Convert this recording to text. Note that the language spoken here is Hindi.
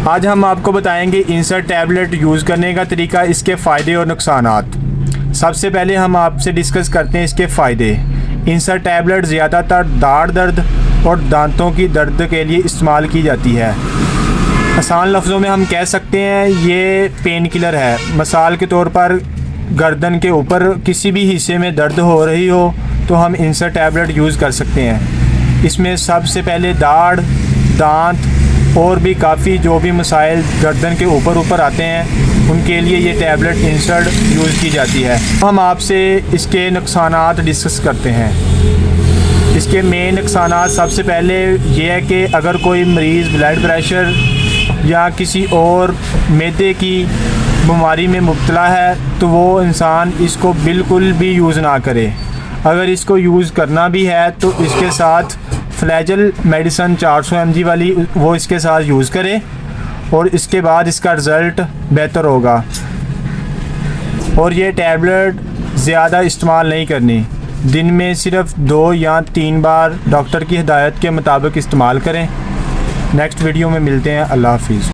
आज हम आपको बताएंगे इंसर्ट टैबलेट यूज़ करने का तरीका, इसके फ़ायदे और नुकसानात। सबसे पहले हम आपसे डिस्कस करते हैं इसके फ़ायदे। इंसर्ट टैबलेट ज़्यादातर दाढ़ दर्द और दांतों की दर्द के लिए इस्तेमाल की जाती है। आसान लफ्ज़ों में हम कह सकते हैं ये पेन किलर है। मिसाल के तौर पर गर्दन के ऊपर किसी भी हिस्से में दर्द हो रही हो तो हम इंसर्ट टैबलेट यूज़ कर सकते हैं। इसमें सबसे पहले दाढ़, दांत और भी काफ़ी जो भी मसाइल गर्दन के ऊपर आते हैं उनके लिए ये टैबलेट इंसर्ट यूज़ की जाती है। हम आपसे इसके नुकसानात डिस्कस करते हैं। इसके मेन नुकसानात सबसे पहले ये है कि अगर कोई मरीज़ ब्लड प्रेशर या किसी और मैदे की बीमारी में मुब्तला है तो वो इंसान इसको बिल्कुल भी यूज़ ना करे। अगर इसको यूज़ करना भी है तो इसके साथ फ्लैजल मेडिसन 400 mg वाली वो इसके साथ यूज़ करें और इसके बाद इसका रिज़ल्ट बेहतर होगा। और ये टैबलेट ज़्यादा इस्तेमाल नहीं करनी, दिन में सिर्फ 2 या 3 बार डॉक्टर की हिदायत के मुताबिक इस्तेमाल करें। नेक्स्ट वीडियो में मिलते हैं। अल्लाह हाफिज़।